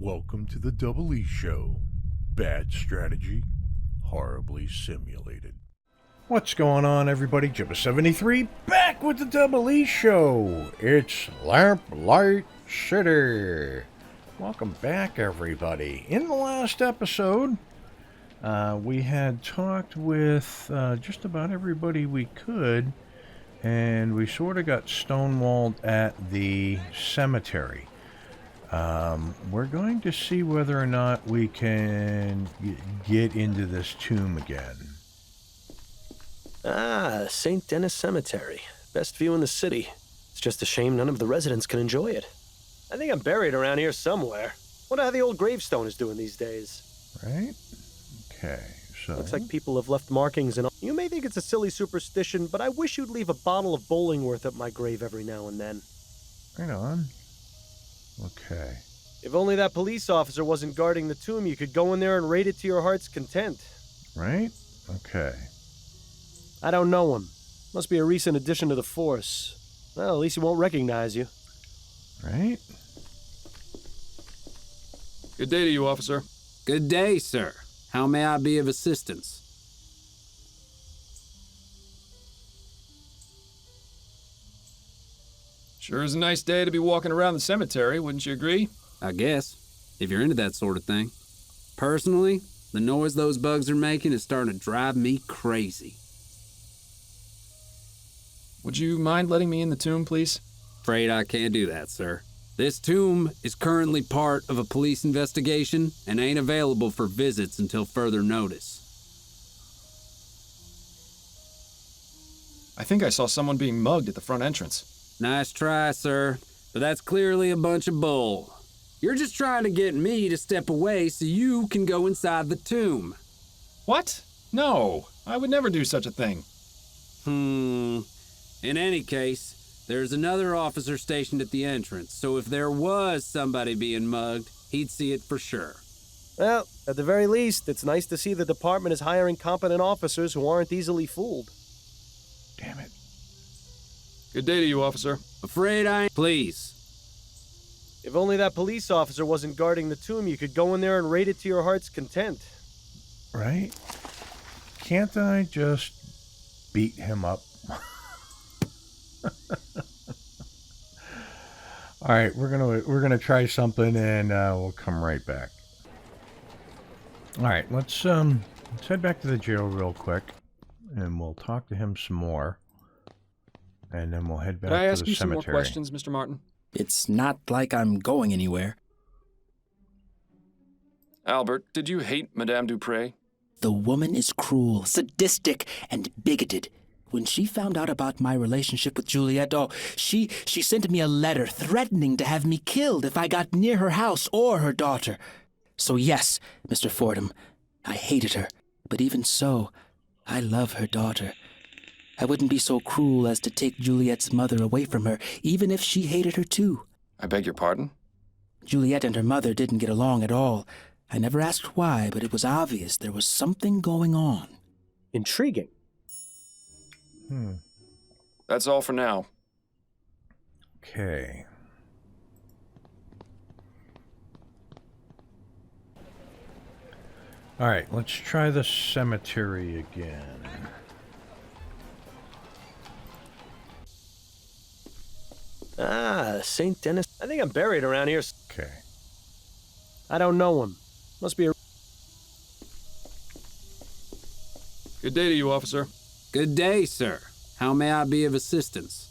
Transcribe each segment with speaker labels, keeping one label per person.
Speaker 1: Welcome to the Double E Show. Bad strategy, horribly simulated. What's going on, everybody? Jibba73 back with the Double E Show. It's Lamplight City. Welcome back, everybody. In the last episode, we had talked with just about everybody we could, and we sort of got stonewalled at the cemetery. We're going to see whether or not we can get into this tomb again.
Speaker 2: Ah, St. Denis Cemetery. Best view in the city. It's just a shame none of the residents can enjoy it. I think I'm buried around here somewhere. Wonder how the old gravestone is doing these days.
Speaker 1: Right? Okay, so...
Speaker 2: Looks like people have left markings and all. You may think it's a silly superstition, but I wish you'd leave a bottle of Bollingworth at my grave every now and then.
Speaker 1: Right on. Okay.
Speaker 2: If only that police officer wasn't guarding the tomb, you could go in there and raid it to your heart's content.
Speaker 1: Right? Okay.
Speaker 2: I don't know him. Must be a recent addition to the force. Well, at least he won't recognize you.
Speaker 1: Right?
Speaker 3: Good day to you, officer.
Speaker 4: Good day, sir. How may I be of assistance?
Speaker 3: Sure is a nice day to be walking around the cemetery, wouldn't you agree?
Speaker 4: I guess, if you're into that sort of thing. Personally, the noise those bugs are making is starting to drive me crazy.
Speaker 3: Would you mind letting me in the tomb, please?
Speaker 4: Afraid I can't do that, sir. This tomb is currently part of a police investigation and ain't available for visits until further notice.
Speaker 3: I think I saw someone being mugged at the front entrance.
Speaker 4: Nice try, sir, but that's clearly a bunch of bull. You're just trying to get me to step away so you can go inside the tomb.
Speaker 3: What? No, I would never do such a thing.
Speaker 4: In any case, there's another officer stationed at the entrance, so if there was somebody being mugged, he'd see it for sure.
Speaker 2: Well, at the very least, it's nice to see the department is hiring competent officers who aren't easily fooled.
Speaker 1: Damn it.
Speaker 3: Good day to you, officer.
Speaker 4: Afraid I ain't. Please.
Speaker 2: If only that police officer wasn't guarding the tomb, you could go in there and raid it to your heart's content.
Speaker 1: Right? Can't I just beat him up? All right, we're gonna try something, and we'll come right back. All right, let's head back to the jail real quick, and we'll talk to him some more, and then we'll head back
Speaker 3: Could I
Speaker 1: to
Speaker 3: ask
Speaker 1: the
Speaker 3: you some
Speaker 1: cemetery.
Speaker 3: more questions, Mr. Martin?
Speaker 5: It's not like I'm going anywhere.
Speaker 3: Albert, did you hate Madame Dupre?
Speaker 5: The woman is cruel, sadistic, and bigoted. When she found out about my relationship with Juliet, she sent me a letter threatening to have me killed if I got near her house or her daughter. So yes, Mr. Fordham, I hated her. But even so, I love her daughter. I wouldn't be so cruel as to take Juliet's mother away from her, even if she hated her too.
Speaker 3: I beg your pardon?
Speaker 5: Juliet and her mother didn't get along at all. I never asked why, but it was obvious there was something going on.
Speaker 2: Intriguing.
Speaker 3: That's all for now.
Speaker 1: Okay. All right, let's try the cemetery again.
Speaker 2: Ah, St. Denis. I think I'm buried around here.
Speaker 1: Okay.
Speaker 2: I don't know him. Must be a...
Speaker 3: Good day to you, officer.
Speaker 4: Good day, sir. How may I be of assistance?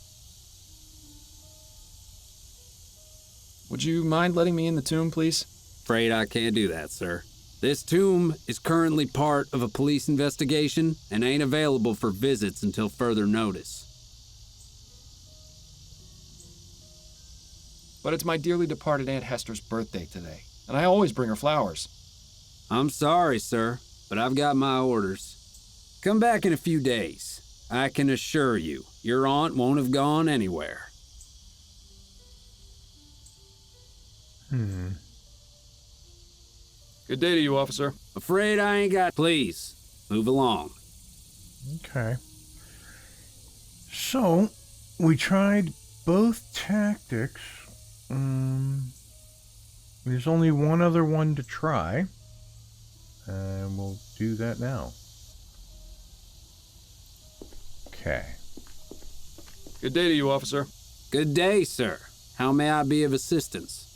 Speaker 3: Would you mind letting me in the tomb, please?
Speaker 4: Afraid I can't do that, sir. This tomb is currently part of a police investigation and ain't available for visits until further notice.
Speaker 3: But it's my dearly departed Aunt Hester's birthday today, and I always bring her flowers.
Speaker 4: I'm sorry, sir, but I've got my orders. Come back in a few days. I can assure you, your aunt won't have gone anywhere.
Speaker 3: Good day to you, officer.
Speaker 4: Afraid I ain't got... Please, move along.
Speaker 1: Okay. So, we tried both tactics. there's only one other one to try. And we'll do that now. Okay.
Speaker 3: Good day to you, officer.
Speaker 4: Good day, sir. How may I be of assistance?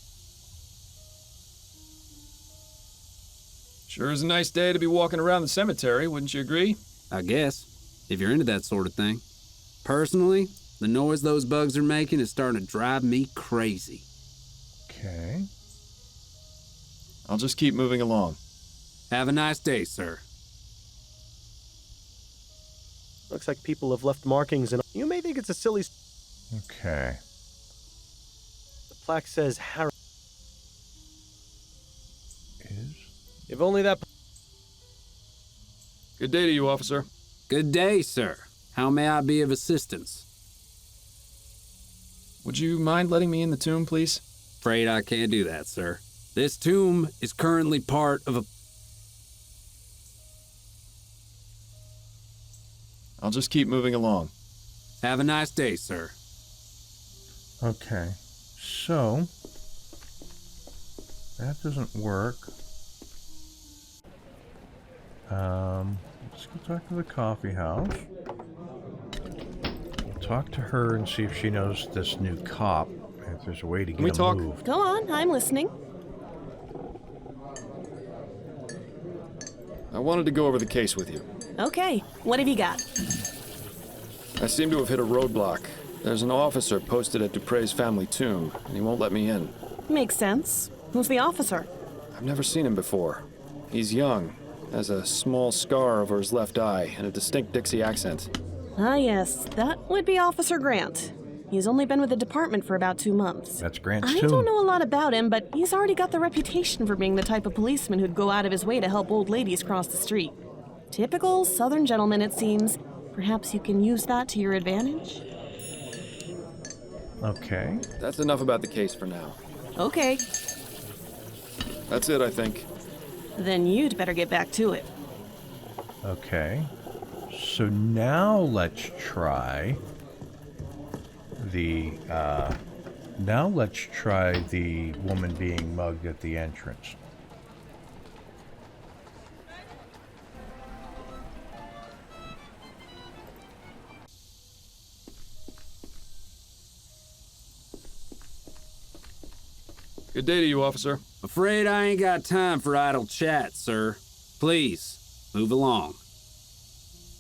Speaker 3: Sure is a nice day to be walking around the cemetery, wouldn't you agree?
Speaker 4: I guess, if you're into that sort of thing. Personally, the noise those bugs are making is starting to drive me crazy.
Speaker 1: Okay.
Speaker 3: I'll just keep moving along.
Speaker 4: Have a nice day, sir.
Speaker 2: Looks like people have left markings, and you may think it's a silly.
Speaker 1: Okay.
Speaker 2: The plaque says Harry.
Speaker 1: Is?
Speaker 2: If only that.
Speaker 3: Good day to you, officer.
Speaker 4: Good day, sir. How may I be of assistance?
Speaker 3: Would you mind letting me in the tomb, please?
Speaker 4: Afraid I can't do that, sir. This tomb is currently part of a...
Speaker 3: I'll just keep moving along.
Speaker 4: Have a nice day, sir.
Speaker 1: Okay. So, that doesn't work. Let's go talk to the coffee house. We'll talk to her and see if she knows this new cop, if there's a way to get him moved.
Speaker 6: Go on, I'm listening.
Speaker 3: I wanted to go over the case with you.
Speaker 6: Okay, what have you got?
Speaker 3: I seem to have hit a roadblock. There's an officer posted at Dupre's family tomb, and he won't let me in.
Speaker 6: Makes sense. Who's the officer?
Speaker 3: I've never seen him before. He's young, has a small scar over his left eye, and a distinct Dixie accent.
Speaker 6: Ah, yes, that would be Officer Grant. He's only been with the department for about 2 months.
Speaker 1: That's Grant's
Speaker 6: I
Speaker 1: tomb.
Speaker 6: don't know a lot about him, but he's already got the reputation for being the type of policeman who'd go out of his way to help old ladies cross the street. Typical Southern gentleman, it seems. Perhaps you can use that to your advantage?
Speaker 1: Okay.
Speaker 3: That's enough about the case for now.
Speaker 6: Okay,
Speaker 3: That's it, I think.
Speaker 6: then you'd better get back to it.
Speaker 1: Okay. So now let's try the woman being mugged at the entrance.
Speaker 3: Good day to you, officer.
Speaker 4: Afraid I ain't got time for idle chat, sir. Please, move along.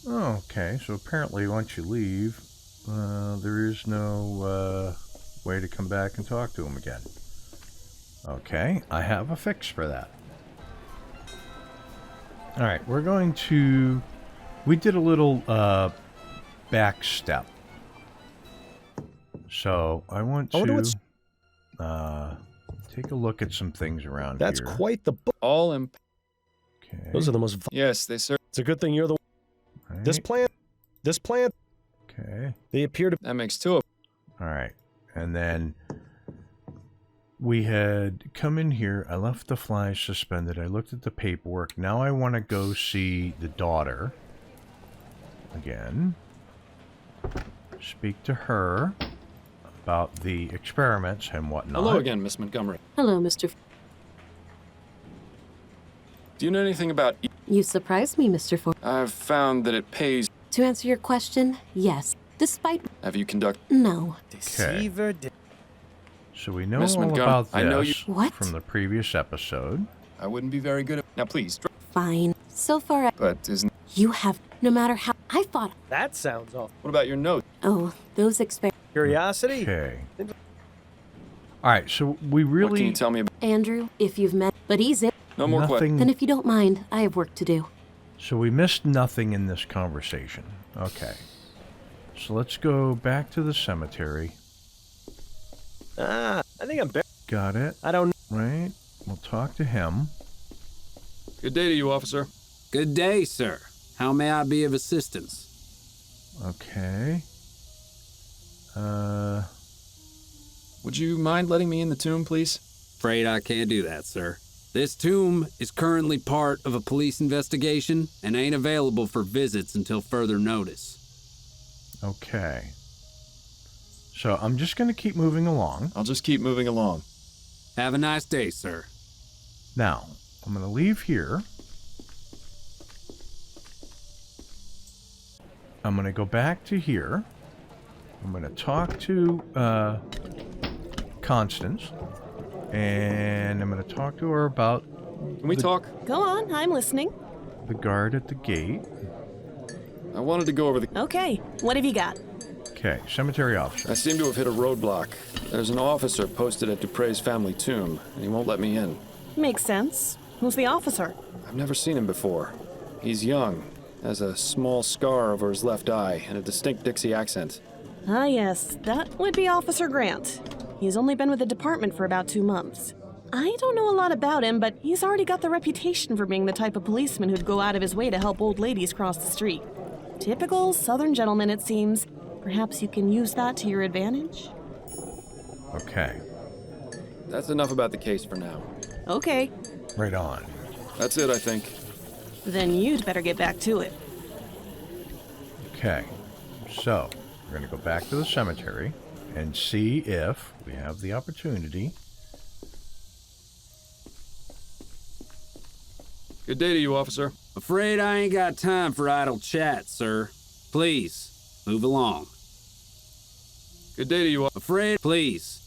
Speaker 1: Okay, so apparently once you leave, there is no way to come back and talk to him again. Okay, I have a fix for that. Alright, we're going to... We did a little back step. So, I want
Speaker 2: I wonder
Speaker 1: to
Speaker 2: what's-
Speaker 1: take a look at some things around
Speaker 2: That's
Speaker 1: here.
Speaker 2: quite the book.
Speaker 3: All imp...
Speaker 1: Okay.
Speaker 2: Those are the most.
Speaker 3: Yes, they serve.
Speaker 2: It's a good thing you're the.
Speaker 1: Right.
Speaker 2: This plant.
Speaker 1: Okay.
Speaker 2: They appear to.
Speaker 3: That makes two of
Speaker 1: All right. And then we had come in here. I left the flies suspended. I looked at the paperwork. Now I want to go see the daughter again. Speak to her about the experiments and whatnot.
Speaker 3: Hello again, Miss Montgomery.
Speaker 7: Hello, Mr.
Speaker 3: Do you know anything about...
Speaker 7: You surprised me, Mr. Ford.
Speaker 3: I've found that it pays...
Speaker 7: To answer your question, yes. Despite...
Speaker 3: Have you conducted...
Speaker 7: No.
Speaker 2: Deceiver.
Speaker 1: So we know
Speaker 3: Miss
Speaker 1: all
Speaker 3: Montgomery,
Speaker 1: about this
Speaker 3: I know you-
Speaker 7: What?
Speaker 1: from the previous episode.
Speaker 3: I wouldn't be very good at... Now, please.
Speaker 7: Fine. So far,
Speaker 3: But isn't...
Speaker 7: you have... No matter how... I thought...
Speaker 2: That sounds awful.
Speaker 3: What about your note?
Speaker 7: Oh, those experiments...
Speaker 2: Curiosity.
Speaker 1: Okay. All right, so we really...
Speaker 3: What can you tell me about...
Speaker 7: Andrew, if you've met... But he's in...
Speaker 3: No more questions.
Speaker 1: nothing.
Speaker 7: Then if you don't mind, I have work to do.
Speaker 1: So we missed nothing in this conversation. Okay. So let's go back to the cemetery.
Speaker 2: I think I'm.
Speaker 1: Got it.
Speaker 2: I don't.
Speaker 1: Right. We'll talk to him.
Speaker 3: Good day to you, officer.
Speaker 4: Good day, sir. How may I be of assistance?
Speaker 1: Okay.
Speaker 3: Would you mind letting me in the tomb, please?
Speaker 4: Afraid I can't do that, sir. This tomb is currently part of a police investigation and ain't available for visits until further notice.
Speaker 1: Okay. So I'm just going to keep moving along.
Speaker 3: I'll just keep moving along.
Speaker 4: Have a nice day, sir.
Speaker 1: Now, I'm going to leave here. I'm going to go back to here. I'm going to talk to Constance. And I'm going to talk to her about
Speaker 3: Can we talk?
Speaker 6: Go on, I'm listening.
Speaker 1: the guard at the gate.
Speaker 3: I wanted to go over the...
Speaker 6: Okay, what have you got?
Speaker 1: Okay, cemetery officer.
Speaker 3: I seem to have hit a roadblock. There's an officer posted at Dupre's family tomb, and he won't let me in.
Speaker 6: Makes sense. Who's the officer?
Speaker 3: I've never seen him before. He's young, has a small scar over his left eye, and a distinct Dixie accent.
Speaker 6: Ah, yes, that would be Officer Grant. He's only been with the department for about 2 months. I don't know a lot about him, but he's already got the reputation for being the type of policeman who'd go out of his way to help old ladies cross the street. Typical Southern gentleman, it seems. Perhaps you can use that to your advantage?
Speaker 1: Okay,
Speaker 3: That's enough about the case for now.
Speaker 6: Okay,
Speaker 1: right on.
Speaker 3: That's it, I think.
Speaker 6: then you'd better get back to it.
Speaker 1: Okay, so we're going to go back to the cemetery and see if we have the opportunity.
Speaker 3: Good day to you, officer.
Speaker 4: Afraid I ain't got time for idle chat, sir. Please, move along.
Speaker 3: Good day to you,
Speaker 4: Afraid, please.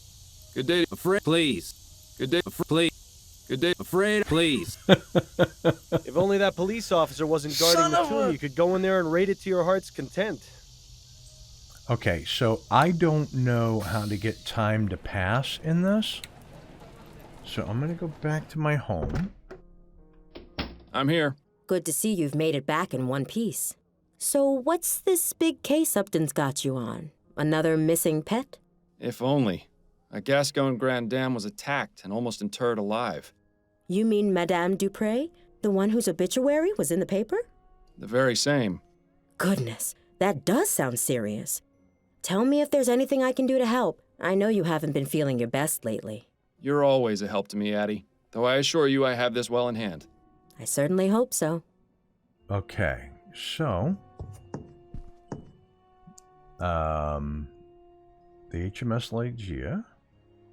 Speaker 3: Good day.
Speaker 4: Afraid, please.
Speaker 3: Good day.
Speaker 4: Please.
Speaker 3: Good day.
Speaker 4: Afraid, please.
Speaker 2: If only that police officer wasn't guarding the tomb, you could go in there and raid it to your heart's content.
Speaker 1: Okay, so I don't know how to get time to pass in this. So I'm going to go back to my home.
Speaker 3: I'm here.
Speaker 8: Good to see you've made it back in one piece. So what's this big case Upton's got you on? Another missing pet?
Speaker 3: If only. A Gascon Grand Dame was attacked and almost interred alive.
Speaker 8: You mean Madame Dupre? The one whose obituary was in the paper?
Speaker 3: The very same.
Speaker 8: Goodness, that does sound serious. Tell me if there's anything I can do to help. I know you haven't been feeling your best lately.
Speaker 3: You're always a help to me, Addie. Though I assure you I have this well in hand.
Speaker 8: I certainly hope so.
Speaker 1: Okay, so the HMS Legia,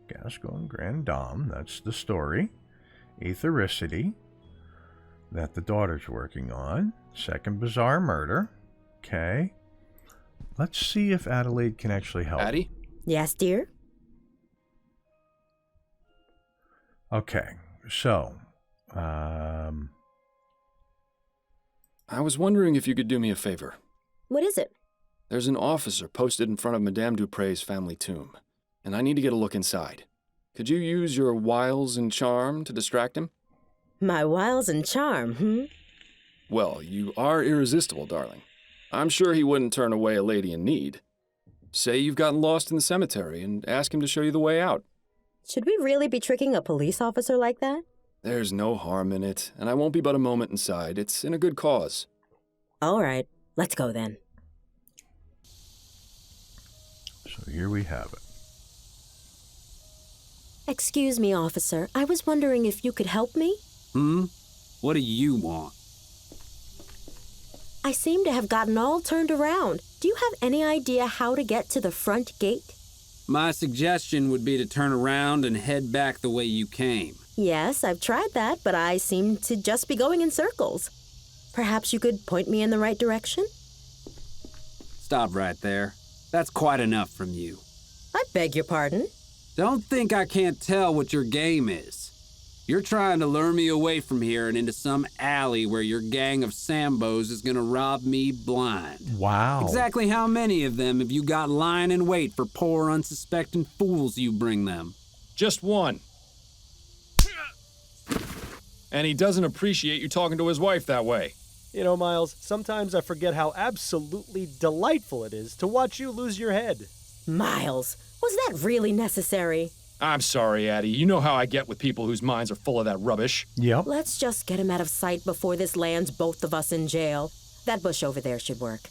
Speaker 1: Gascon Grand Dame, that's the story. Ethericity, that the daughter's working on. Second bizarre murder. Okay. Let's see if Adelaide can actually help.
Speaker 3: Addie?
Speaker 8: Yes, dear?
Speaker 1: Okay, so,
Speaker 3: I was wondering if you could do me a favor.
Speaker 8: What is it?
Speaker 3: There's an officer posted in front of Madame Dupre's family tomb, and I need to get a look inside. Could you use your wiles and charm to distract him?
Speaker 8: My wiles and charm,
Speaker 3: Well, you are irresistible, darling. I'm sure he wouldn't turn away a lady in need. Say you've gotten lost in the cemetery and ask him to show you the way out.
Speaker 8: Should we really be tricking a police officer like that?
Speaker 3: There's no harm in it, and I won't be but a moment inside. It's in a good cause.
Speaker 8: All right, let's go then.
Speaker 1: so here we have it.
Speaker 8: Excuse me, officer. I was wondering if you could help me?
Speaker 4: What do you want?
Speaker 8: I seem to have gotten all turned around. Do you have any idea how to get to the front gate?
Speaker 4: My suggestion would be to turn around and head back the way you came.
Speaker 8: Yes, I've tried that, but I seem to just be going in circles. Perhaps you could point me in the right direction?
Speaker 4: Stop right there. That's quite enough from you.
Speaker 8: I beg your pardon?
Speaker 4: Don't think I can't tell what your game is. You're trying to lure me away from here and into some alley where your gang of Sambos is gonna rob me blind.
Speaker 1: Wow.
Speaker 4: Exactly how many of them have you got lying in wait for poor, unsuspecting fools you bring them?
Speaker 3: Just one. And he doesn't appreciate you talking to his wife that way.
Speaker 2: You know, Miles, sometimes I forget how absolutely delightful it is to watch you lose your head.
Speaker 8: Miles, was that really necessary?
Speaker 3: I'm sorry, Addie. You know how I get with people whose minds are full of that rubbish.
Speaker 1: Yep.
Speaker 8: Let's just get him out of sight before this lands both of us in jail. That bush over there should work.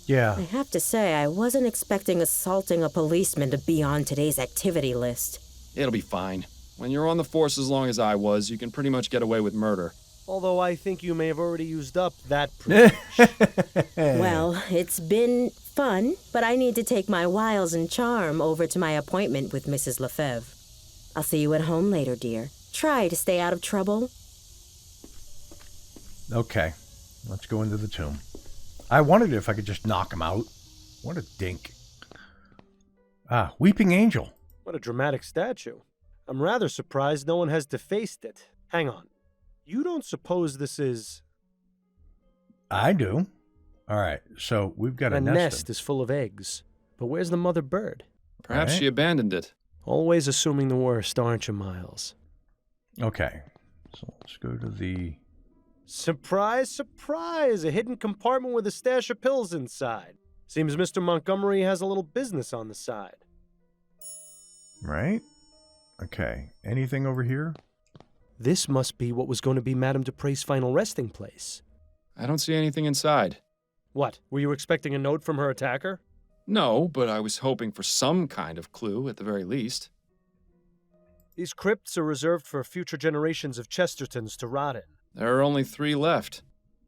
Speaker 1: Yeah.
Speaker 8: I have to say, I wasn't expecting assaulting a policeman to be on today's activity list.
Speaker 3: It'll be fine. When you're on the force as long as I was, you can pretty much get away with murder.
Speaker 2: Although I think you may have already used up that privilege.
Speaker 8: Well, it's been fun, but I need to take my wiles and charm over to my appointment with Mrs. Lefebvre. I'll see you at home later, dear. Try to stay out of trouble.
Speaker 1: Okay, let's go into the tomb. I wondered if I could just knock him out. What a dink. Ah, Weeping Angel.
Speaker 2: What a dramatic statue. I'm rather surprised no one has defaced it. Hang on. You don't suppose this is...
Speaker 1: I do. All right, so we've got a
Speaker 2: The
Speaker 1: nest.
Speaker 2: nest is full of eggs. But where's the mother bird?
Speaker 3: Perhaps she abandoned it.
Speaker 2: Always assuming the worst, aren't you, Miles?
Speaker 1: Okay, so let's go to the...
Speaker 2: Surprise, surprise! A hidden compartment with a stash of pills inside. Seems Mr. Montgomery has a little business on the side.
Speaker 1: Right? Okay, anything over here?
Speaker 2: This must be what was going to be Madame Dupre's final resting place.
Speaker 3: I don't see anything inside.
Speaker 2: What, were you expecting a note from her attacker?
Speaker 3: No, but I was hoping for some kind of clue at the very least.
Speaker 2: These crypts are reserved for future generations of Chestertons to rot in.
Speaker 3: There are only 3 left.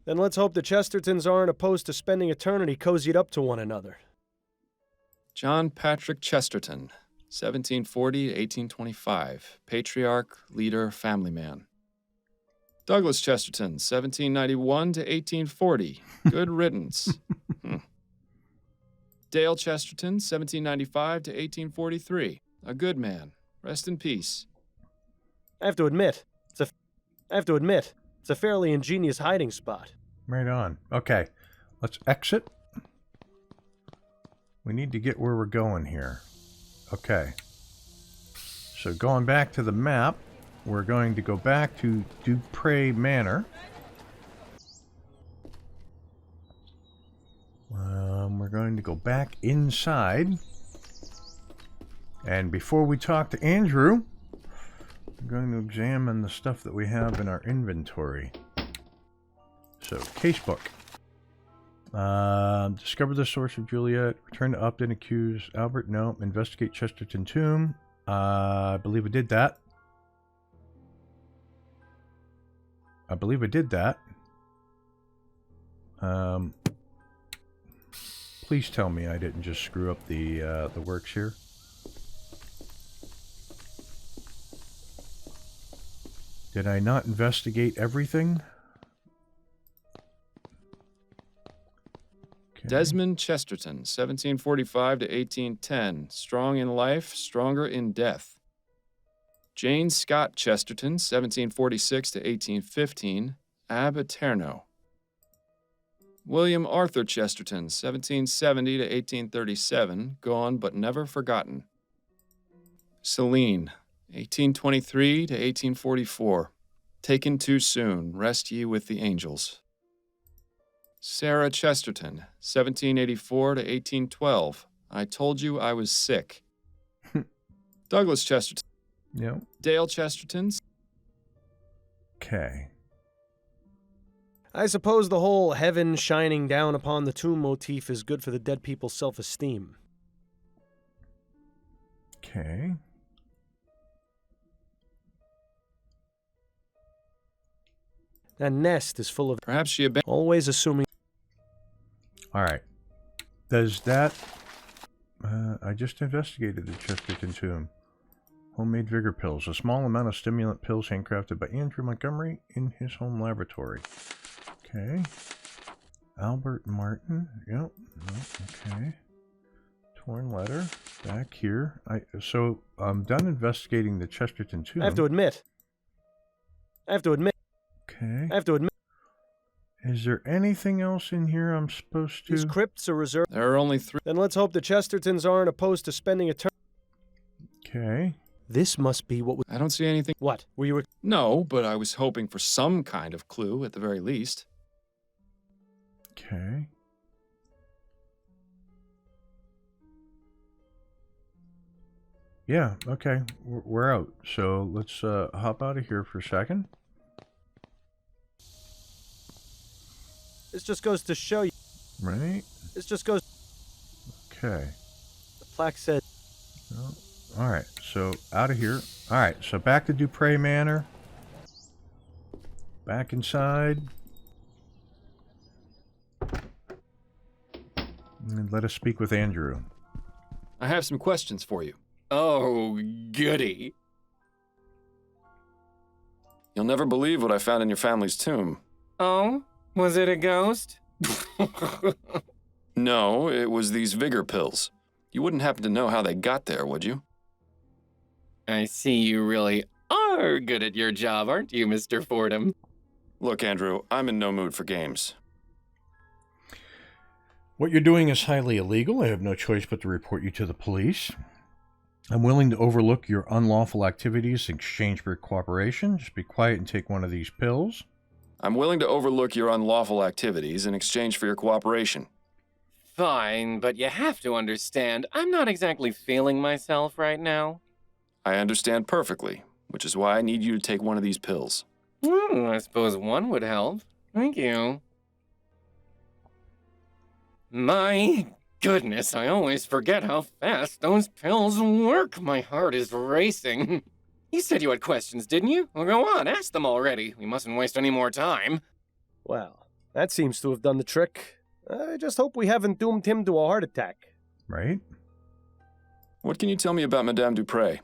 Speaker 2: Then let's hope the Chestertons aren't opposed to spending eternity cozied up to one another.
Speaker 3: John Patrick Chesterton, 1740 to 1825. Patriarch, leader, family man. Douglas Chesterton, 1791 to 1840. Good riddance. Dale Chesterton, 1795 to 1843. A good man. Rest in peace.
Speaker 2: I have to admit, it's a fairly ingenious hiding spot.
Speaker 1: Right on. Okay, let's exit. We need to get where we're going here. Okay. So going back to the map, we're going to go back to Dupre Manor. We're going to go back inside. And before we talk to Andrew, we're going to examine the stuff that we have in our inventory. So, casebook. Discover the source of Juliet. Return to Upton. Accuse Albert. No. Investigate Chesterton tomb. I believe I did that. Please tell me I didn't just screw up the works here. Did I not investigate everything? Okay.
Speaker 3: Desmond Chesterton, 1745 to 1810. Strong in life, stronger in death. Jane Scott Chesterton, 1746 to 1815. Ab Eterno. William Arthur Chesterton, 1770 to 1837. Gone but never forgotten. Celine, 1823 to 1844. Taken too soon. Rest ye with the angels. Sarah Chesterton, 1784 to 1812. I told you I was sick. Douglas Chesterton.
Speaker 1: Yep.
Speaker 3: Dale Chesterton.
Speaker 1: Okay.
Speaker 2: I suppose the whole heaven shining down upon the tomb motif is good for the dead people's self-esteem.
Speaker 1: Okay.
Speaker 2: That nest is full of...
Speaker 3: Perhaps she abandoned...
Speaker 2: Always assuming...
Speaker 1: All right. Does that... I just investigated the Chesterton tomb. Homemade vigor pills. A small amount of stimulant pills handcrafted by Andrew Montgomery in his home laboratory. Okay. Albert Martin. Yep. Okay. Torn letter. Back here. So I'm done investigating the Chesterton tomb.
Speaker 2: I have to admit.
Speaker 1: Okay. Is there anything else in here I'm supposed to...
Speaker 2: These crypts are reserved...
Speaker 3: There are only 3...
Speaker 2: Then let's hope the Chestertons aren't opposed to spending eternity...
Speaker 1: Okay.
Speaker 2: This must be what...
Speaker 3: I don't see anything...
Speaker 2: What? Were you...
Speaker 3: No, but I was hoping for some kind of clue at the very least.
Speaker 1: Okay. Yeah, okay. We're out. So let's hop out of here for a second.
Speaker 2: This just goes to show you...
Speaker 1: Right.
Speaker 2: This just goes...
Speaker 1: Okay.
Speaker 2: The plaque says...
Speaker 1: Oh, all right, so out of here. All right, so back to Dupre Manor. back inside. And let us speak with Andrew.
Speaker 3: I have some questions for you.
Speaker 9: Oh, goody.
Speaker 3: You'll never believe what I found in your family's tomb.
Speaker 9: Oh? Was it a ghost?
Speaker 3: No, it was these vigor pills. You wouldn't happen to know how they got there, would you?
Speaker 9: I see you really are good at your job, aren't you, Mr. Fordham?
Speaker 3: Look, Andrew, I'm in no mood for games.
Speaker 1: What you're doing is highly illegal. I have no choice but to report you to the police. I'm willing to overlook your unlawful activities in exchange for cooperation. Just be quiet and take one of these pills.
Speaker 3: I'm willing to overlook your unlawful activities in exchange for your cooperation.
Speaker 9: Fine, but you have to understand, I'm not exactly feeling myself right now.
Speaker 3: I understand perfectly, which is why I need you to take one of these pills.
Speaker 9: I suppose one would help. Thank you. My goodness, I always forget how fast those pills work. My heart is racing. You said you had questions, didn't you? Well, go on, ask them already. We mustn't waste any more time.
Speaker 2: Well, that seems to have done the trick. I just hope we haven't doomed him to a heart attack.
Speaker 1: Right?
Speaker 3: What can you tell me about Madame Dupre?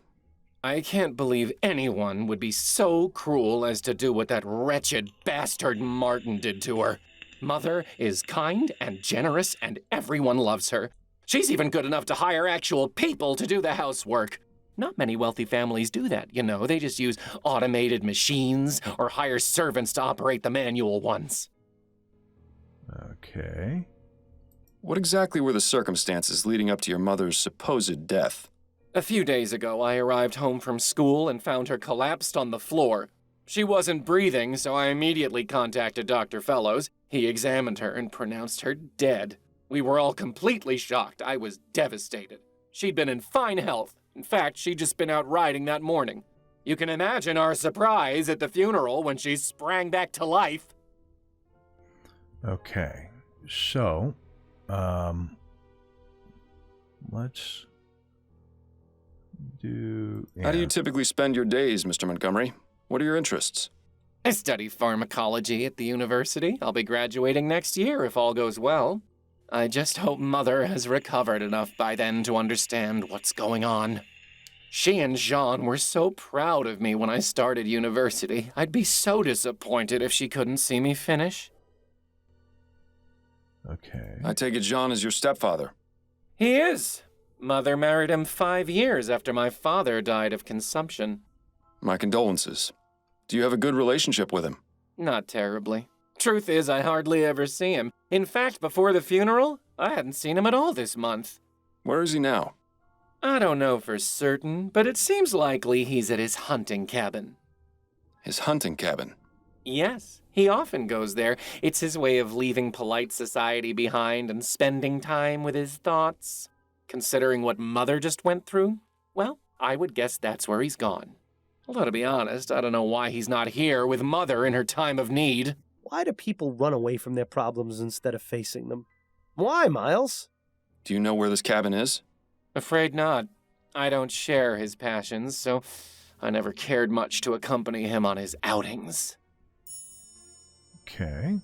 Speaker 9: I can't believe anyone would be so cruel as to do what that wretched bastard Martin did to her. Mother is kind and generous, and everyone loves her. She's even good enough to hire actual people to do the housework. Not many wealthy families do that, you know. They just use automated machines or hire servants to operate the manual ones.
Speaker 1: Okay.
Speaker 3: What exactly were the circumstances leading up to your mother's supposed death?
Speaker 9: A few days ago, I arrived home from school and found her collapsed on the floor. She wasn't breathing, so I immediately contacted Dr. Fellows. He examined her and pronounced her dead. We were all completely shocked. I was devastated. She'd been in fine health. In fact, she'd just been out riding that morning. You can imagine our surprise at the funeral when she sprang back to life.
Speaker 1: Okay. So, let's do...
Speaker 3: How do you typically spend your days, Mr. Montgomery? What are your interests?
Speaker 9: I study pharmacology at the university. I'll be graduating next year if all goes well. I just hope Mother has recovered enough by then to understand what's going on. She and Jean were so proud of me when I started university. I'd be so disappointed if she couldn't see me finish.
Speaker 1: Okay.
Speaker 3: I take it Jean is your stepfather.
Speaker 9: He is. Mother married him 5 years after my father died of consumption.
Speaker 3: My condolences. Do you have a good relationship with him?
Speaker 9: Not terribly. Truth is, I hardly ever see him. In fact, before the funeral, I hadn't seen him at all this month.
Speaker 3: Where is he now?
Speaker 9: I don't know for certain, but it seems likely he's at his hunting cabin.
Speaker 3: His hunting cabin?
Speaker 9: Yes, he often goes there. It's his way of leaving polite society behind and spending time with his thoughts. Considering what Mother just went through, well, I would guess that's where he's gone. Although, to be honest, I don't know why he's not here with Mother in her time of need.
Speaker 2: Why do people run away from their problems instead of facing them? Why, Miles?
Speaker 3: Do you know where this cabin is?
Speaker 9: Afraid not. I don't share his passions, so I never cared much to accompany him on his outings.
Speaker 1: Okay.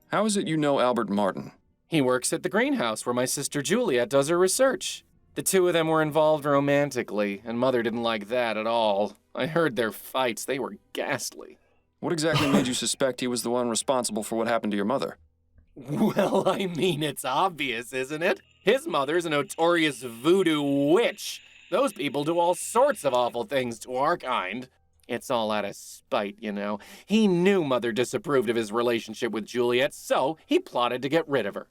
Speaker 3: How is it you know Albert Martin?
Speaker 9: He works at the greenhouse where my sister Juliet does her research. The two of them were involved romantically, and Mother didn't like that at all. I heard their fights. They were ghastly.
Speaker 3: What exactly made you suspect he was the one responsible for what happened to your mother?
Speaker 9: Well, I mean, it's obvious, isn't it? His mother's a notorious voodoo witch. Those people do all sorts of awful things to our kind. It's all out of spite, you know. He knew Mother disapproved of his relationship with Juliet, so he plotted to get rid of her.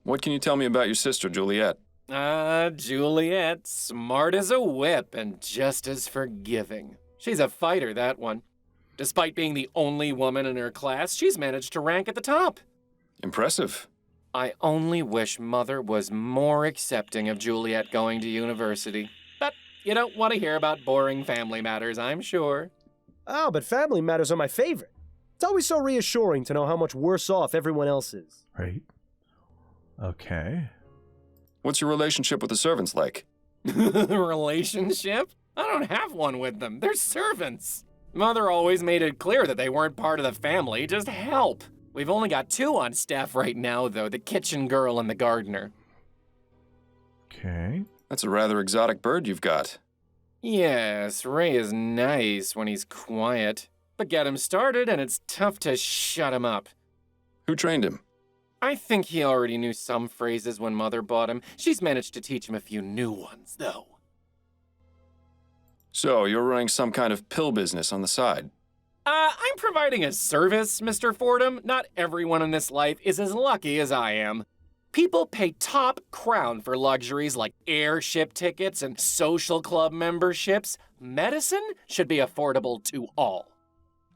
Speaker 3: What can you tell me about your sister, Juliet?
Speaker 9: Juliet, smart as a whip and just as forgiving. She's a fighter, that one. Despite being the only woman in her class, she's managed to rank at the top.
Speaker 3: Impressive.
Speaker 9: I only wish Mother was more accepting of Juliet going to university. But you don't want to hear about boring family matters, I'm sure.
Speaker 2: Oh, but family matters are my favorite. It's always so reassuring to know how much worse off everyone else is.
Speaker 1: Right. Okay.
Speaker 3: What's your relationship with the servants like?
Speaker 9: Relationship? I don't have one with them. They're servants. Mother always made it clear that they weren't part of the family, just help. We've only got 2 on staff right now, though, the kitchen girl and the gardener.
Speaker 1: Okay.
Speaker 3: That's a rather exotic bird you've got.
Speaker 9: Yes, Ray is nice when he's quiet. But get him started and it's tough to shut him up.
Speaker 3: Who trained him?
Speaker 9: I think he already knew some phrases when Mother bought him. She's managed to teach him a few new ones, though.
Speaker 3: So, you're running some kind of pill business on the side?
Speaker 9: I'm providing a service, Mr. Fordham. Not everyone in this life is as lucky as I am. People pay top crown for luxuries like airship tickets and social club memberships. Medicine should be affordable to all.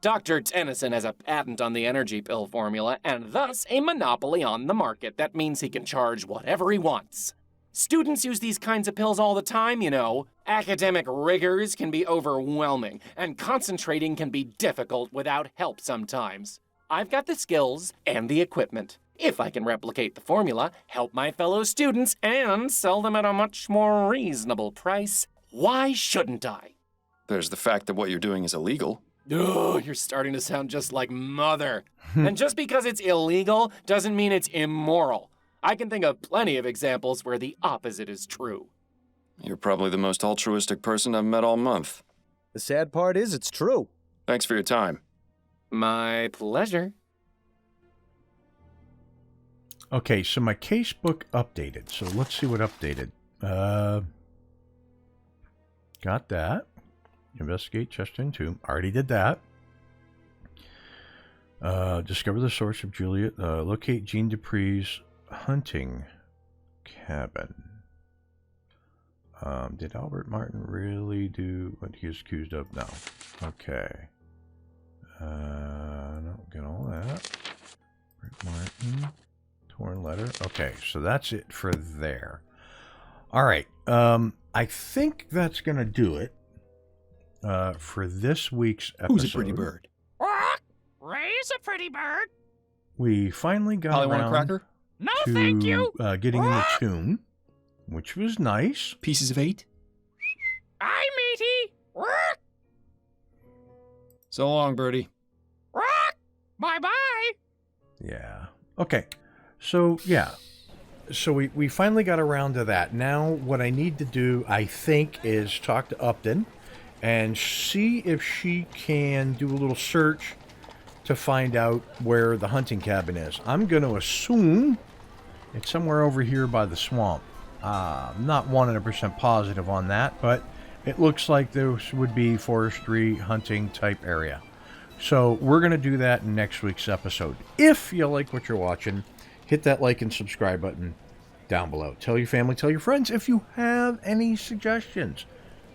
Speaker 9: Dr. Tennyson has a patent on the energy pill formula and thus a monopoly on the market. That means he can charge whatever he wants. Students use these kinds of pills all the time, you know. Academic rigors can be overwhelming, and concentrating can be difficult without help sometimes. I've got the skills and the equipment. If I can replicate the formula, help my fellow students, and sell them at a much more reasonable price, why shouldn't I?
Speaker 3: There's the fact that what you're doing is illegal.
Speaker 9: Oh, you're starting to sound just like Mother. And just because it's illegal doesn't mean it's immoral. I can think of plenty of examples where the opposite is true.
Speaker 3: You're probably the most altruistic person I've met all month.
Speaker 2: The sad part is it's true.
Speaker 3: Thanks for your time.
Speaker 9: My pleasure.
Speaker 1: Okay, so my casebook updated. So let's see what updated. Got that. Investigate Chesterton Tomb. Already did that. Discover the source of Juliet. Locate Jean Dupree's hunting cabin. Did Albert Martin really do what he was accused of? No. Okay. No, get all that. Rick Martin. Torn letter. Okay, so that's it for there. All right. I think that's going to do it for this week's episode.
Speaker 10: Who's a pretty bird?
Speaker 11: Ray's a pretty bird.
Speaker 1: We finally got
Speaker 10: Holly, want a
Speaker 1: around
Speaker 10: cracker?
Speaker 11: No,
Speaker 1: to
Speaker 11: thank you.
Speaker 1: Getting in the tune, which was nice.
Speaker 10: Pieces of 8?
Speaker 11: Aye, matey.
Speaker 3: So long, Birdie.
Speaker 11: Bye-bye.
Speaker 1: Yeah. Okay. So, yeah. So we finally got around to that. Now what I need to do, I think, is talk to Upton and see if she can do a little search to find out where the hunting cabin is. I'm going to assume it's somewhere over here by the swamp. I'm not 100% positive on that, but it looks like this would be forestry, hunting type area. So we're going to do that in next week's episode. If you like what you're watching, hit that like and subscribe button down below. Tell your family, tell your friends if you have any suggestions.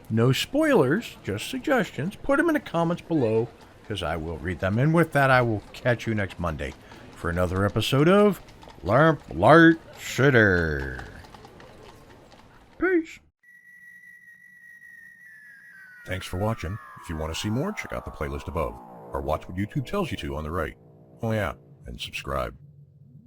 Speaker 1: No spoilers, just suggestions. Put them in the comments below because I will read them. And with that, I will catch you next Monday for another episode of Lamplight City. Peace. Thanks for watching. If you want to see more, check out the playlist above, or watch what YouTube tells you to on the right. Oh yeah, and subscribe.